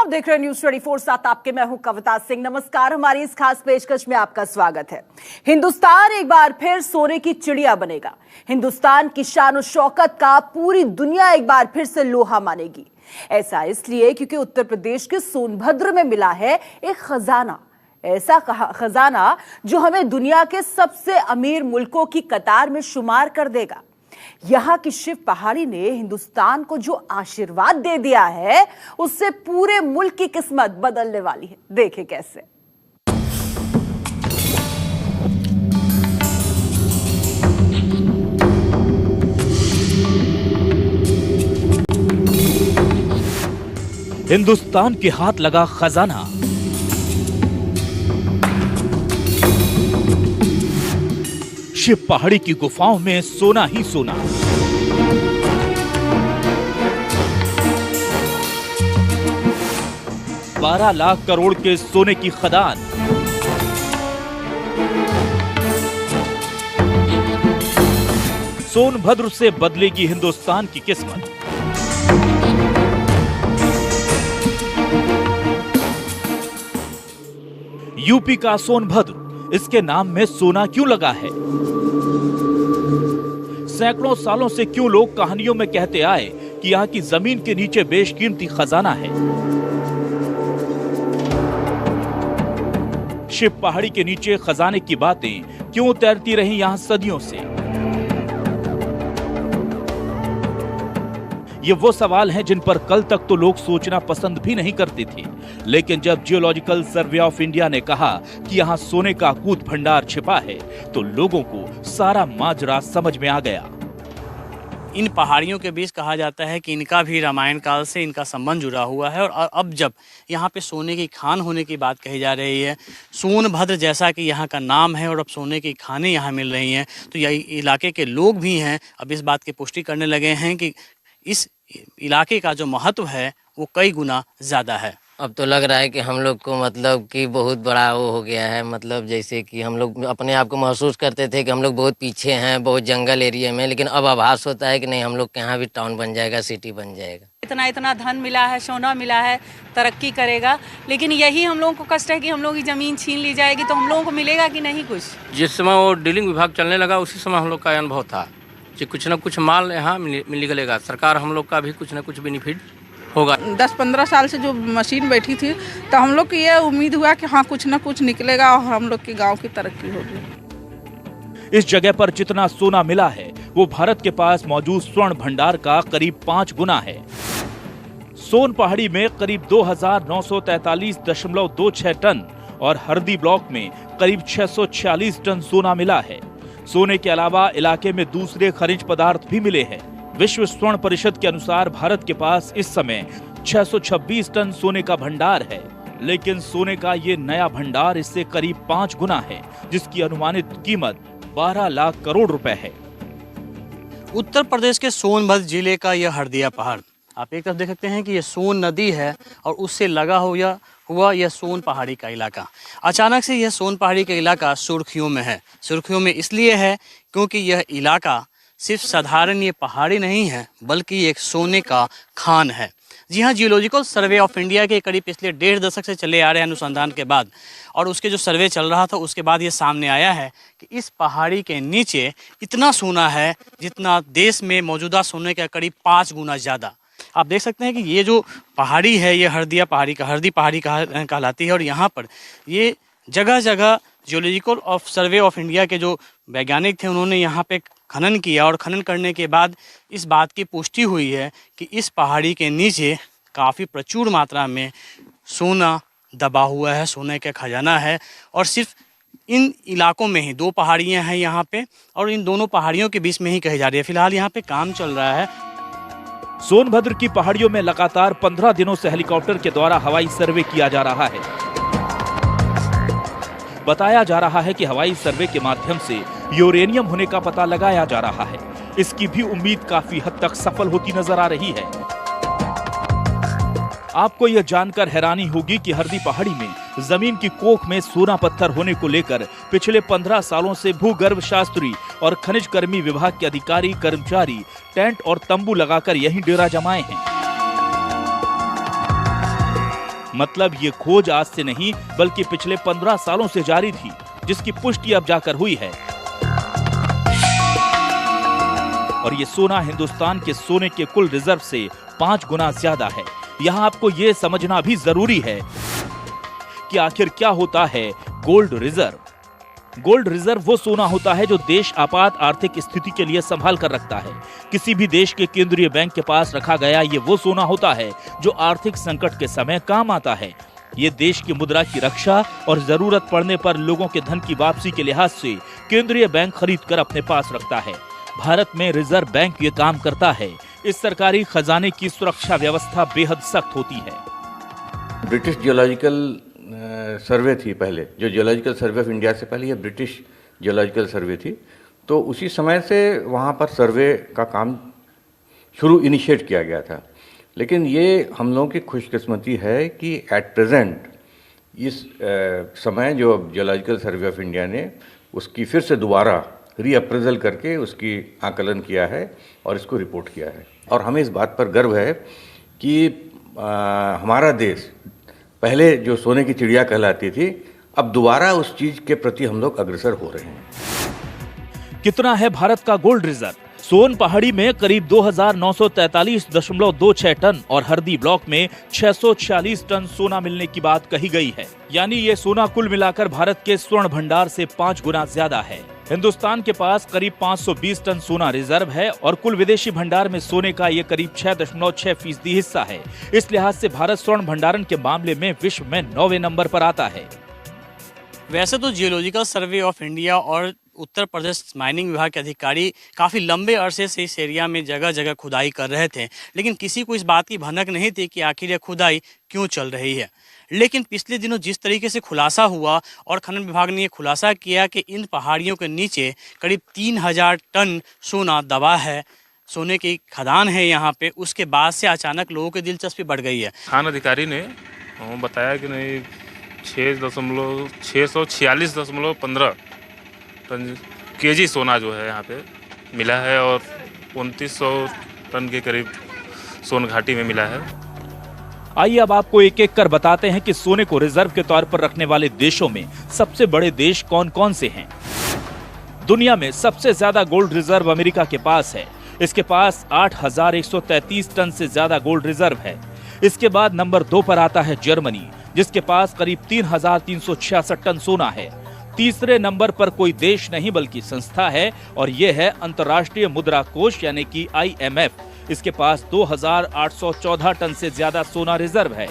आप देख रहे हैं न्यूज 24 साथ आपके, मैं हूं कविता सिंह। नमस्कार। हमारी इस खास पेशकश में आपका स्वागत है। हिंदुस्तान एक बार फिर सोने की चिड़िया बनेगा। हिंदुस्तान की शान और शौकत का पूरी दुनिया एक बार फिर से लोहा मानेगी। ऐसा इसलिए क्योंकि उत्तर प्रदेश के सोनभद्र में मिला है एक खजाना, ऐसा खजाना जो हमें दुनिया के सबसे अमीर मुल्कों की कतार में शुमार कर देगा। यहां की शिव पहाड़ी ने हिंदुस्तान को जो आशीर्वाद दे दिया है, उससे पूरे मुल्क की किस्मत बदलने वाली है। देखें कैसे। हिंदुस्तान के हाथ लगा खजाना। शिव पहाड़ी की गुफाओं में सोना ही सोना। $12 लाख करोड़ के सोने की खदान। सोनभद्र से बदलेगी हिंदुस्तान की किस्मत। यूपी का सोनभद्र, इसके नाम में सोना क्यों लगा है? सैकड़ों सालों से क्यों लोग कहानियों में कहते आए कि यहाँ की जमीन के नीचे बेशकीमती खजाना है? शिव पहाड़ी के नीचे खजाने की बातें क्यों तैरती रही यहाँ सदियों से? ये वो सवाल हैं जिन पर कल तक तो लोग सोचना पसंद भी नहीं करते थे, लेकिन जब जियोलॉजिकल सर्वे ऑफ इंडिया ने कहा कि यहाँ सोने का अकूत भंडार छिपा है, तो लोगों को सारा माजरा समझ में आ गया। इन पहाड़ियों के बीच कहा जाता है कि इनका भी रामायण काल से इनका संबंध जुड़ा हुआ है। और अब जब यहाँ पे सोने की खान होने की बात कही जा रही है, सोनभद्र जैसा कि यहाँ का नाम है और अब सोने की खानें यहाँ मिल रही हैं, तो यह इलाके के लोग भी हैं अब इस बात की पुष्टि करने लगे हैं कि इस इलाके का जो महत्व है वो कई गुना ज़्यादा है। अब तो लग रहा है कि हम लोग को मतलब कि बहुत बड़ा वो हो गया है। मतलब जैसे कि हम लोग अपने आप को महसूस करते थे कि हम लोग बहुत पीछे हैं, बहुत जंगल एरिया में, लेकिन अब आभास होता है कि नहीं, हम लोग के यहाँ भी टाउन बन जाएगा, सिटी बन जाएगा। इतना इतना धन मिला है, सोना मिला है, तरक्की करेगा, लेकिन यही हम लोगों को कष्ट है कि हम लोगों की ज़मीन छीन ली जाएगी तो हम लोगों को मिलेगा कि नहीं कुछ। जिस समय वो डीलिंग विभाग चलने लगा उसी समय हम लोग का अनुभव था कि कुछ न कुछ माल यहाँ मिल निकलेगा, सरकार हम लोग का भी कुछ न कुछ बेनिफिट होगा। 10-15 साल से जो मशीन बैठी थी तो हम लोग को ये उम्मीद हुआ कि हाँ कुछ न कुछ निकलेगा और हम लोग के गांव की तरक्की होगी। इस जगह पर जितना सोना मिला है वो भारत के पास मौजूद स्वर्ण भंडार का करीब 5 गुना है। सोन पहाड़ी में करीब 2943.26 टन और हरदी ब्लॉक में करीब 646 टन सोना मिला है। सोने के अलावा इलाके में दूसरे खनिज पदार्थ भी मिले हैं। विश्व स्वर्ण परिषद के अनुसार भारत के पास इस समय 626 टन सोने का भंडार है, लेकिन सोने का ये नया भंडार इससे करीब 5 गुना है, जिसकी अनुमानित कीमत 12 लाख करोड़ रुपए है। उत्तर प्रदेश के सोनभद्र जिले का यह हरदिया पहाड़, आप एक तरफ देख सकते हैं कि यह सोन नदी है और उससे लगा हुआ यह सोन पहाड़ी का इलाका। अचानक से यह सोन पहाड़ी का इलाका सुर्खियों में है। सुर्खियों में इसलिए है क्योंकि यह इलाका सिर्फ साधारण ये पहाड़ी नहीं है, बल्कि एक सोने का खान है। जी हाँ, जियोलॉजिकल सर्वे ऑफ इंडिया के करीब पिछले 1.5 दशक से चले आ रहे अनुसंधान के बाद और उसके जो सर्वे चल रहा था उसके बाद ये सामने आया है कि इस पहाड़ी के नीचे इतना सोना है जितना देश में मौजूदा सोने का करीब 5 गुना ज़्यादा। आप देख सकते हैं कि ये जो पहाड़ी है ये हरदी पहाड़ी कहलाती है और यहाँ पर ये जगह जगह geological of survey of India के जो वैज्ञानिक थे उन्होंने यहाँ पे खनन किया और खनन करने के बाद इस बात की पुष्टि हुई है कि इस पहाड़ी के नीचे काफ़ी प्रचुर मात्रा में सोना दबा हुआ है, सोने का खजाना है। और सिर्फ इन इलाकों में ही 2 पहाड़ियाँ हैं यहाँ पे और इन दोनों पहाड़ियों के बीच में ही कही जा रही है। फिलहाल यहाँ पे काम चल रहा है। सोनभद्र की पहाड़ियों में लगातार 15 दिनों से हेलीकॉप्टर के द्वारा हवाई सर्वे किया जा रहा है। बताया जा रहा है कि हवाई सर्वे के माध्यम से यूरेनियम होने का पता लगाया जा रहा है। इसकी भी उम्मीद काफी हद तक सफल होती नजर आ रही है। आपको यह जानकर हैरानी होगी कि हरदी पहाड़ी में जमीन की कोख में सोना पत्थर होने को लेकर पिछले 15 सालों से भूगर्भ शास्त्री और खनिज कर्मी विभाग के अधिकारी कर्मचारी टेंट और तंबू लगाकर यहीं डेरा जमाए हैं। मतलब ये खोज आज से नहीं बल्कि पिछले 15 सालों से जारी थी, जिसकी पुष्टि अब जाकर हुई है। और ये सोना हिंदुस्तान के सोने के कुल रिजर्व से 5 गुना ज्यादा है। यहाँ आपको ये समझना भी जरूरी है कि आखिर क्या होता है गोल्ड रिजर्व। गोल्ड रिजर्व वो सोना होता है जो देश आपात आर्थिक स्थिति के लिए संभाल कर रखता है। किसी भी देश के केंद्रीय बैंक के पास रखा गया ये वो सोना होता है जो आर्थिक संकट के समय काम आता है। ये देश की मुद्रा की रक्षा और जरूरत पड़ने पर लोगों के धन की वापसी के लिहाज से केंद्रीय बैंक खरीद कर अपने पास रखता है। भारत में रिजर्व बैंक ये काम करता है। इस सरकारी खजाने की सुरक्षा व्यवस्था बेहद सख्त होती है। ब्रिटिश जियोलॉजिकल सर्वे थी पहले, जो जियोलॉजिकल सर्वे ऑफ इंडिया से पहले ये ब्रिटिश जियोलॉजिकल सर्वे थी, तो उसी समय से वहाँ पर सर्वे का काम इनिशिएट किया गया था। लेकिन ये हम लोगों की खुशकिस्मती है कि एट प्रेजेंट इस समय जो जियोलॉजिकल सर्वे ऑफ इंडिया ने उसकी फिर से दोबारा रीअप्रेजल करके उसकी आकलन किया है और इसको रिपोर्ट किया है। और हमें इस बात पर गर्व है कि हमारा देश पहले जो सोने की चिड़िया कहलाती थी, अब दोबारा उस चीज के प्रति हम लोग अग्रसर हो रहे हैं। कितना है भारत का गोल्ड रिजर्व? सोन पहाड़ी में करीब 2943.26 टन और हरदी ब्लॉक में 646 टन सोना मिलने की बात कही गई है। यानी ये सोना कुल मिलाकर भारत के स्वर्ण भंडार से 5 गुना ज्यादा है। हिंदुस्तान के पास करीब 520 टन सोना रिजर्व है और कुल विदेशी भंडार में सोने का ये करीब 6.6% हिस्सा है। इस लिहाज से भारत स्वर्ण भंडारण के मामले में विश्व में 9वें नंबर पर आता है। वैसे तो जियोलॉजिकल सर्वे ऑफ इंडिया और उत्तर प्रदेश माइनिंग विभाग के अधिकारी काफ़ी लंबे अरसे से इस एरिया में जगह जगह खुदाई कर रहे थे, लेकिन किसी को इस बात की भनक नहीं थी कि आखिर यह खुदाई क्यों चल रही है। लेकिन पिछले दिनों जिस तरीके से खुलासा हुआ और खनन विभाग ने यह खुलासा किया कि इन पहाड़ियों के नीचे करीब 3000 टन सोना दबा है, सोने की खदान है यहाँ पे, उसके बाद से अचानक लोगों की दिलचस्पी बढ़ गई है। खान अधिकारी ने बताया कि नहीं 646.15 टन केजी सोना जो है यहाँ पे मिला है और 2900 टन के करीब सोन घाटी में मिला है। आइए अब आपको एक एक कर बताते हैं कि सोने को रिजर्व के तौर पर रखने वाले देशों में सबसे बड़े देश कौन कौन से हैं। दुनिया में सबसे ज्यादा गोल्ड रिजर्व अमेरिका के पास है। इसके पास 8133 टन से ज्यादा गोल्ड रिजर्व है। इसके बाद नंबर 2 पर आता है जर्मनी, जिसके पास करीब 3366 टन सोना है। तीसरे नंबर पर कोई देश नहीं बल्कि संस्था है और ये है अंतर्राष्ट्रीय मुद्रा कोष यानी कि IMF। इसके पास 2814 टन से ज्यादा सोना रिजर्व है।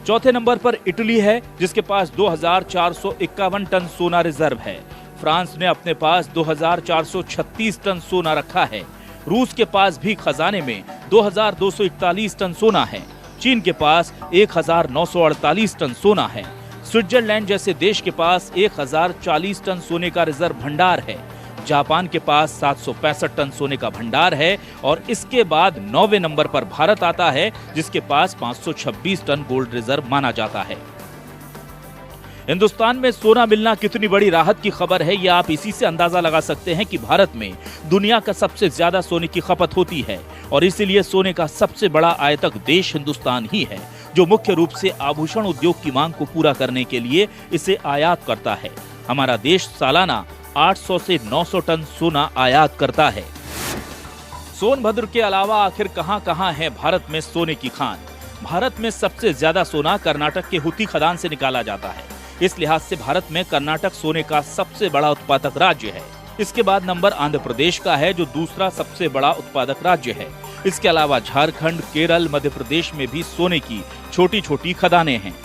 चौथे नंबर पर इटली है, जिसके पास 2451 टन सोना रिजर्व है। फ्रांस ने अपने पास 2436 टन सोना रखा है। रूस के पास भी खजाने में 2241 टन सोना है। चीन के पास 1948 टन सोना है। स्विट्जरलैंड जैसे देश के पास 1040 टन सोने का रिजर्व भंडार है। जापान के पास 765 टन सोने का भंडार है और इसके बाद 9वें नंबर पर भारत आता है, जिसके पास 526 टन गोल्ड रिजर्व माना जाता है। हिंदुस्तान में सोना मिलना कितनी बड़ी राहत की खबर है, यह आप इसी से अंदाजा लगा सकते हैं कि भारत में दुनिया का सबसे ज्यादा सोने की खपत होती है और इसीलिए सोने का सबसे बड़ा आयातक देश हिंदुस्तान ही है, जो मुख्य रूप से आभूषण उद्योग की मांग को पूरा करने के लिए इसे आयात करता है। हमारा देश सालाना 800 से 900 टन सोना आयात करता है। सोनभद्र के अलावा आखिर कहां-कहां है भारत में सोने की खान? भारत में सबसे ज्यादा सोना कर्नाटक के हुती खदान से निकाला जाता है। इस लिहाज से भारत में कर्नाटक सोने का सबसे बड़ा उत्पादक राज्य है। इसके बाद नंबर आंध्र प्रदेश का है, जो दूसरा सबसे बड़ा उत्पादक राज्य है। इसके अलावा झारखंड, केरल, मध्य प्रदेश में भी सोने की छोटी छोटी खदानें हैं।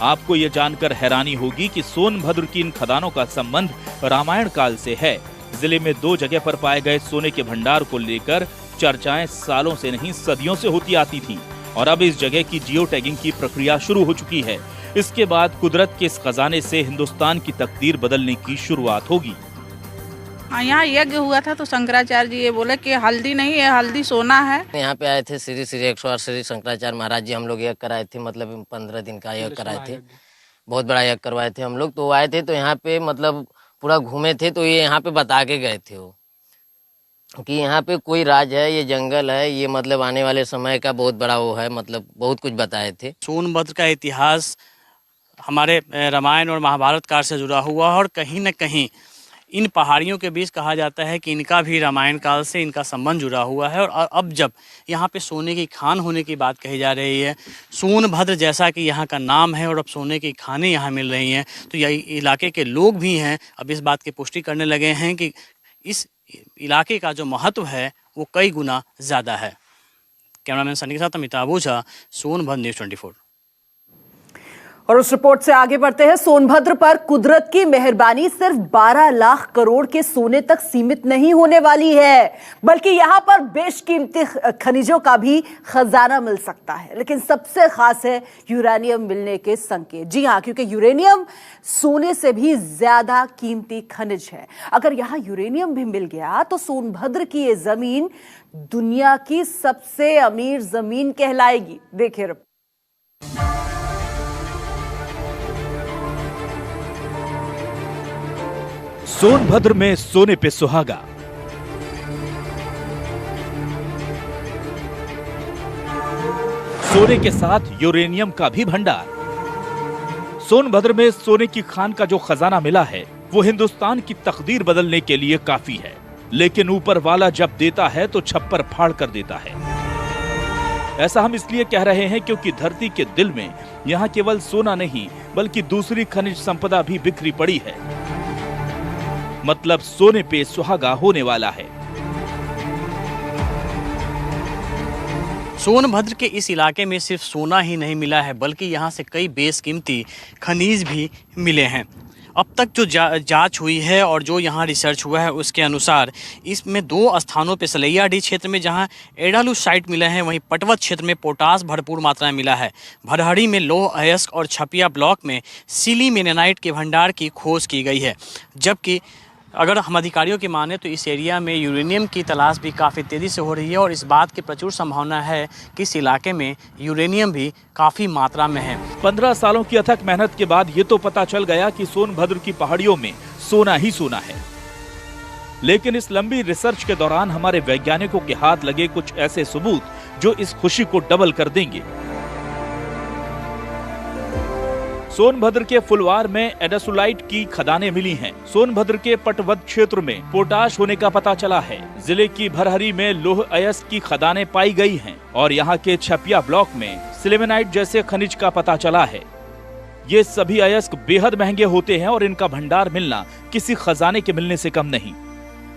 आपको ये जानकर हैरानी होगी कि सोनभद्र की इन खदानों का संबंध रामायण काल से है। जिले में 2 जगह पर पाए गए सोने के भंडार को लेकर चर्चाएं सालों से नहीं सदियों से होती आती थी और अब इस जगह की जियो टैगिंग की प्रक्रिया शुरू हो चुकी है। इसके बाद कुदरत के इस खजाने से हिंदुस्तान की तकदीर बदलने की शुरुआत होगी। हाँ, यहाँ यज्ञ हुआ था तो शंकराचार्य जी ये बोले कि हल्दी नहीं है, हल्दी सोना है। यहाँ पे आए थे श्री 108 श्री शंकराचार्य महाराज जी, हम लोग यज्ञ कराए थे, मतलब 15 दिन का यज्ञ कराए थे, बहुत बड़ा यज्ञ करवाए थे हम लोग। तो आए थे तो यहाँ पे मतलब पूरा घूमे थे, तो ये यहाँ पे बता के गए थे वो कि यहाँ पे कोई राज है, ये जंगल है, ये मतलब आने वाले समय का बहुत बड़ा वो है, मतलब बहुत कुछ बताए थे। सोनभद्र का इतिहास हमारे रामायण और महाभारत काल से जुड़ा हुआ है और कहीं न कहीं इन पहाड़ियों के बीच कहा जाता है कि इनका भी रामायण काल से इनका संबंध जुड़ा हुआ है। और अब जब यहाँ पे सोने की खान होने की बात कही जा रही है, सोनभद्र जैसा कि यहाँ का नाम है और अब सोने की खानें यहाँ मिल रही हैं, तो यही इलाके के लोग भी हैं अब इस बात की पुष्टि करने लगे हैं कि इस इलाके का जो महत्व है वो कई गुना ज़्यादा है। कैमरामैन सनी के साथ अमिताभ ओझा, सोनभद्र न्यूज़ 24। और उस रिपोर्ट से आगे बढ़ते हैं। सोनभद्र पर कुदरत की मेहरबानी सिर्फ 12 लाख करोड़ के सोने तक सीमित नहीं होने वाली है, बल्कि यहां पर बेशकीमती खनिजों का भी खजाना मिल सकता है। लेकिन सबसे खास है यूरेनियम मिलने के संकेत। जी हां, क्योंकि यूरेनियम सोने से भी ज्यादा कीमती खनिज है। अगर यहां यूरेनियम भी मिल गया तो सोनभद्र की ये जमीन दुनिया की सबसे अमीर जमीन कहलाएगी। देखिए सोनभद्र में सोने पे सुहागा। सोने के साथ यूरेनियम का भी भंडार। सोनभद्र में सोने की खान का जो खजाना मिला है वो हिंदुस्तान की तकदीर बदलने के लिए काफी है। लेकिन ऊपर वाला जब देता है तो छप्पर फाड़ कर देता है। ऐसा हम इसलिए कह रहे हैं क्योंकि धरती के दिल में यहाँ केवल सोना नहीं बल्कि दूसरी खनिज संपदा भी बिखरी पड़ी है। मतलब सोने पे सुहागा होने वाला है। सोनभद्र के इस इलाके में सिर्फ सोना ही नहीं मिला है बल्कि यहाँ से कई बेशकीमती खनिज भी मिले हैं। अब तक जो जांच हुई है और जो यहाँ रिसर्च हुआ है उसके अनुसार इसमें 2 स्थानों पे सलैयाडीह क्षेत्र में जहाँ एडालूसाइट मिला है, वहीं पटवत क्षेत्र में पोटास भरपूर मात्रा में मिला है। भरहरी में लौह अयस्क और छपिया ब्लॉक में सिलीमेनाइट के भंडार की खोज की गई है। जबकि अगर हम अधिकारियों की माने तो इस एरिया में यूरेनियम की तलाश भी काफ़ी तेज़ी से हो रही है और इस बात की प्रचुर संभावना है कि इस इलाके में यूरेनियम भी काफ़ी मात्रा में है। 15 सालों की अथक मेहनत के बाद ये तो पता चल गया कि सोनभद्र की पहाड़ियों में सोना ही सोना है। लेकिन इस लंबी रिसर्च के दौरान हमारे वैज्ञानिकों के हाथ लगे कुछ ऐसे सबूत जो इस खुशी को डबल कर देंगे। सोनभद्र के फुलवार में एडासुलाइट की खदानें मिली हैं। सोनभद्र के पटवद क्षेत्र में पोटाश होने का पता चला है। जिले की भरहरी में लौह अयस्क की खदानें पाई गई हैं और यहाँ के छपिया ब्लॉक में सिलेमेनाइट जैसे खनिज का पता चला है। ये सभी अयस्क बेहद महंगे होते हैं और इनका भंडार मिलना किसी खजाने के मिलने से कम नहीं।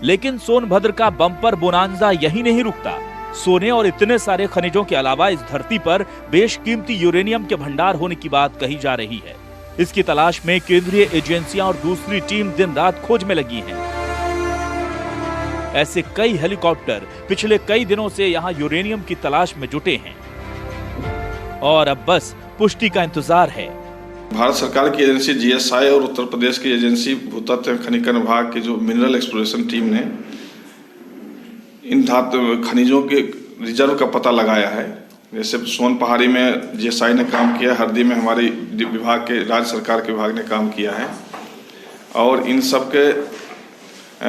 लेकिन सोनभद्र का बम्पर बोनांजा यही नहीं रुकता। सोने और इतने सारे खनिजों के अलावा इस धरती पर बेशकीमती यूरेनियम के भंडार होने की बात कही जा रही है। इसकी तलाश में केंद्रीय एजेंसियां और दूसरी टीम दिन रात खोज में लगी हैं। ऐसे कई हेलीकॉप्टर पिछले कई दिनों से यहां यूरेनियम की तलाश में जुटे हैं और अब बस पुष्टि का इंतजार है। भारत सरकार की एजेंसी जीएसआई और उत्तर प्रदेश की एजेंसी भूतत्व खनिकरण विभाग की जो मिनरल एक्सप्लोरेशन टीम ने इन धातु खनिजों के रिजर्व का पता लगाया है। जैसे सोन पहाड़ी में जीएसआई ने काम किया, हरदी में हमारी विभाग के राज्य सरकार के विभाग ने काम किया है और इन सब के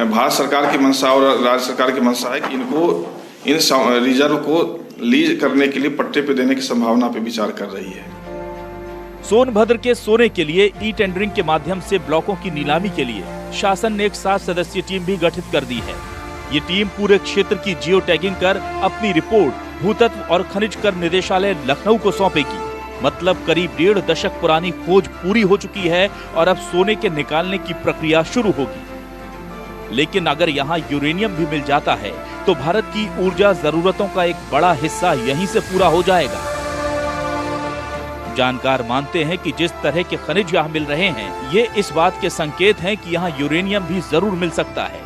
भारत सरकार की मंशा और राज्य सरकार की मंशा है कि इनको इन रिजर्व को लीज करने के लिए पट्टे पे देने की संभावना पे विचार कर रही है। सोनभद्र के सोने के लिए ई टेंडरिंग के माध्यम से ब्लॉकों की नीलामी के लिए शासन ने एक 7 सदस्यीय टीम भी गठित कर दी है। ये टीम पूरे क्षेत्र की जियो टैगिंग कर अपनी रिपोर्ट भूतत्व और खनिज कर निदेशालय लखनऊ को सौंपेगी। मतलब करीब 1.5 दशक पुरानी खोज पूरी हो चुकी है और अब सोने के निकालने की प्रक्रिया शुरू होगी। लेकिन अगर यहाँ यूरेनियम भी मिल जाता है तो भारत की ऊर्जा जरूरतों का एक बड़ा हिस्सा यहीं से पूरा हो जाएगा। जानकार मानते हैं कि जिस तरह के खनिज यहाँ मिल रहे हैं ये इस बात के संकेत हैं कि यहाँ यूरेनियम भी जरूर मिल सकता है।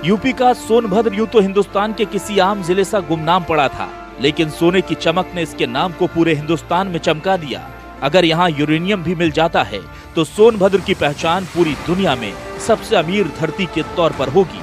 यूपी का सोनभद्र यूं तो हिंदुस्तान के किसी आम जिले सा गुमनाम पड़ा था, लेकिन सोने की चमक ने इसके नाम को पूरे हिंदुस्तान में चमका दिया। अगर यहाँ यूरेनियम भी मिल जाता है तो सोनभद्र की पहचान पूरी दुनिया में सबसे अमीर धरती के तौर पर होगी।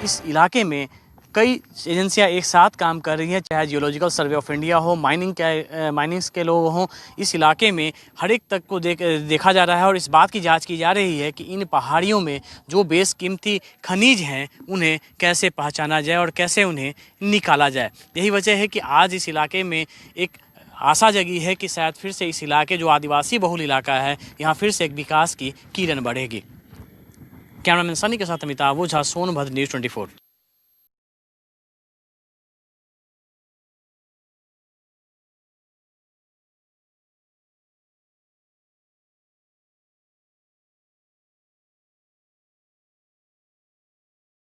इस इलाके में कई एजेंसियां एक साथ काम कर रही हैं, चाहे जियोलॉजिकल सर्वे ऑफ इंडिया हो, माइनिंग्स के लोग हों। इस इलाके में हर एक तक को देखा जा रहा है और इस बात की जांच की जा रही है कि इन पहाड़ियों में जो बेशकीमती खनिज हैं उन्हें कैसे पहचाना जाए और कैसे उन्हें निकाला जाए। यही वजह है कि आज इस इलाके में एक आशा जगी है कि शायद फिर से इस इलाके जो आदिवासी बहुल इलाका है, यहाँ फिर से एक विकास की किरण बढ़ेगी। कैमरामैन सनी के साथ अमिताभ ओझा, सोनभद्र, न्यूज़ 24।